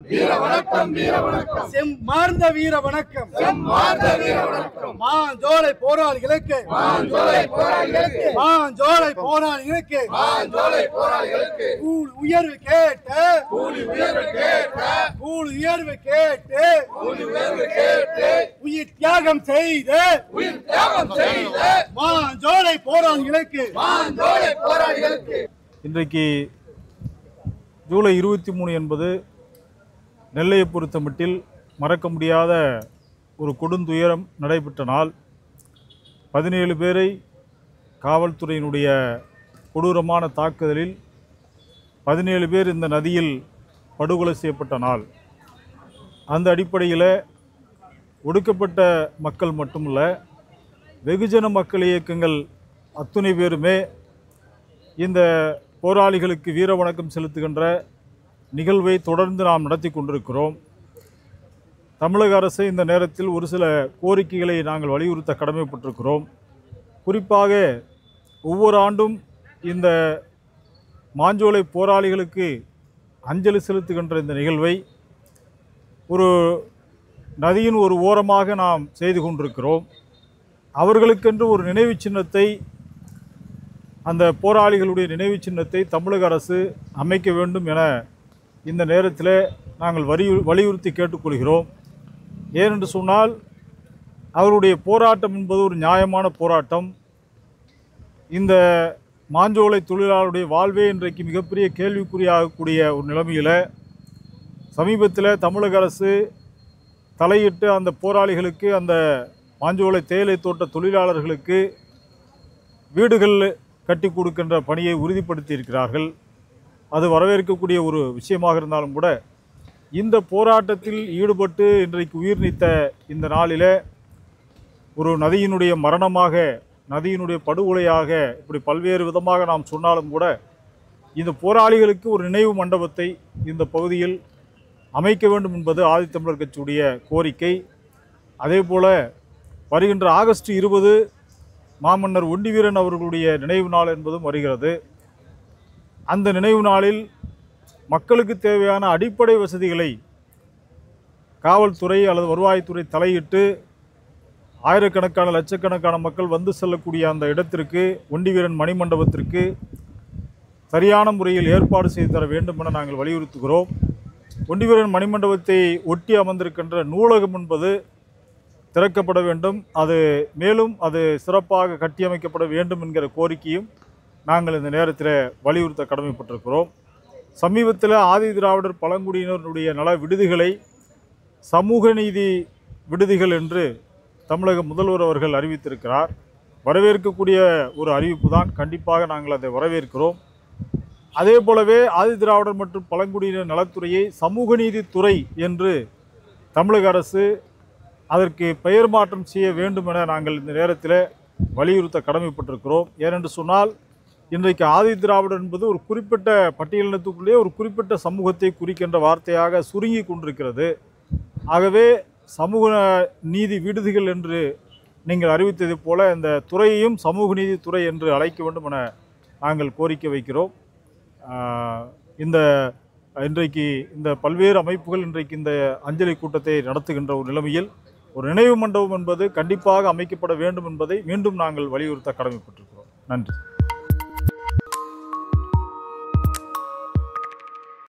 வீர வணக்கம் வீர வணக்கம் செம்மார்ந்த வீர வணக்கம் செம்மார்ந்த வீர வணக்கம் மாஞ்சோலை போராளிகளுக்கு மாஞ்சோலை போராளிகளுக்கு மாஞ்சோலை போராளிகளுக்கு மாஞ்சோலை போராளிகளுக்கு கூலி உயர்வு கேட்டு கூலி உயர்வு கேட்ட கூலி உயர்வு கேட்டு கூலி உயர்வு கேட்டு உயிர் தியாகம் செய்து உயிர் தியாகம் செய்த மாஞ்சோலை போராளிகளுக்கு மாஞ்சோலை போராளிகளுக்கு இன்றைக்கு ஜூலை 23 என்பது நெல்லையை பொறுத்தமட்டில் மறக்க முடியாத ஒரு கொடுந்துயரம் நடைபெற்ற நாள். 17 பேரை காவல்துறையினுடைய கொடூரமான தாக்குதலில் 17 பேர் இந்த நதியில் படுகொலை செய்யப்பட்ட நாள். அந்த அடிப்படையில் ஒடுக்கப்பட்ட மக்கள் மட்டுமல்ல, வெகுஜன மக்கள் இயக்கங்கள் அத்துணை பேருமே இந்த போராளிகளுக்கு வீர வணக்கம் செலுத்துகின்ற நிகழ்வை தொடர்ந்து நாம் நடத்தி கொண்டிருக்கிறோம். தமிழக அரசு இந்த நேரத்தில் ஒரு சில கோரிக்கைகளை நாங்கள் வலியுறுத்த கடமைப்பட்டிருக்கிறோம். குறிப்பாக ஒவ்வொரு ஆண்டும் இந்த மாஞ்சோலை போராளிகளுக்கு அஞ்சலி செலுத்துகின்ற இந்த நிகழ்வை ஒரு நதியின் ஒரு ஓரமாக நாம் செய்து கொண்டிருக்கிறோம். அவர்களுக்கென்று ஒரு நினைவு சின்னத்தை, அந்த போராளிகளுடைய நினைவு சின்னத்தை தமிழக அரசு அமைக்க வேண்டும் என இந்த நேரத்தில் நாங்கள் வலியுறுத்தி கேட்டுக்கொள்கிறோம். ஏனென்று சொன்னால் அவருடைய போராட்டம் என்பது ஒரு நியாயமான போராட்டம். இந்த மாஞ்சோலை தொழிலாளருடைய வாழ்வே இன்றைக்கு மிகப்பெரிய கேள்விக்குறியாகக்கூடிய ஒரு நிலைமையில் சமீபத்தில் தமிழக அரசு தலையிட்டு அந்த போராளிகளுக்கு, அந்த மாஞ்சோலை தேயிலை தோட்ட தொழிலாளர்களுக்கு வீடுகள் கட்டி கொடுக்கின்ற பணியை உறுதிப்படுத்தி இருக்கிறார்கள். அது வரவேற்கக்கூடிய ஒரு விஷயமாக இருந்தாலும் கூட, இந்த போராட்டத்தில் ஈடுபட்டு இன்றைக்கு உயிர் நீத்த இந்த நாளில் ஒரு நதியினுடைய மரணமாக, நதியினுடைய படுகொலையாக, இப்படி பல்வேறு விதமாக நாம் சொன்னாலும் கூட, இந்த போராளிகளுக்கு ஒரு நினைவு மண்டபத்தை இந்த பகுதியில் அமைக்க வேண்டும் என்பது ஆதித்தமிழர் கட்சியுடைய கோரிக்கை. அதே போல் வருகின்ற ஆகஸ்ட் 20 மாமன்னர் ஒண்டிவீரன் அவர்களுடைய நினைவு நாள் என்பதும் வருகிறது. அந்த நினைவு நாளில் மக்களுக்கு தேவையான அடிப்படை வசதிகளை காவல்துறை அல்லது வருவாய்த்துறை தலையிட்டு ஆயிரக்கணக்கான லட்சக்கணக்கான மக்கள் வந்து செல்லக்கூடிய அந்த இடத்திற்கு, ஒண்டிவீரன் மணிமண்டபத்திற்கு சரியான முறையில் ஏற்பாடு செய்து தர வேண்டும் என நாங்கள் வலியுறுத்துகிறோம். ஒண்டிவீரன் மணிமண்டபத்தை ஒட்டி அமர்ந்திருக்கின்ற நூலகம் என்பது திறக்கப்பட வேண்டும். மேலும் அது சிறப்பாக கட்டியமைக்கப்பட வேண்டும் என்கிற கோரிக்கையும் நாங்கள் இந்த நேரத்தில் வலியுறுத்த கடமைப்பட்டிருக்கிறோம். சமீபத்தில் ஆதி திராவிடர் பழங்குடியினருடைய நல விடுதிகளை சமூக நீதி விடுதிகள் என்று தமிழக முதல்வர் அவர்கள் அறிவித்திருக்கிறார். வரவேற்கக்கூடிய ஒரு அறிவிப்பு தான். கண்டிப்பாக நாங்கள் அதை வரவேற்கிறோம். அதே போலவே ஆதி திராவிடர் மற்றும் பழங்குடியினர் நலத்துறையை சமூக நீதித்துறை என்று தமிழக அரசு அதற்கு பெயர் மாற்றம் செய்ய வேண்டும் என நாங்கள் இந்த நேரத்தில் வலியுறுத்த கடமைப்பட்டிருக்கிறோம். ஏனென்று சொன்னால் இன்றைக்கு ஆதி திராவிடர் என்பது ஒரு குறிப்பிட்ட பட்டியலினத்துக்குள்ளே ஒரு குறிப்பிட்ட சமூகத்தை குறிக்கின்ற வார்த்தையாக சுருங்கி கொண்டிருக்கிறது. ஆகவே சமூக நீதி விடுதிகள் என்று நீங்கள் அறிவித்தது போல இந்த துறையையும் சமூக நீதித்துறை என்று அழைக்க வேண்டும் என நாங்கள் கோரிக்கை வைக்கிறோம். இன்றைக்கு இந்த பல்வேறு அமைப்புகள் இன்றைக்கு இந்த அஞ்சலி கூட்டத்தை நடத்துகின்ற ஒரு நிலைமையில் ஒரு நினைவு மண்டபம் என்பது கண்டிப்பாக அமைக்கப்பட வேண்டும் என்பதை மீண்டும் நாங்கள் வலியுறுத்த கடமைப்பட்டிருக்கிறோம். நன்றி.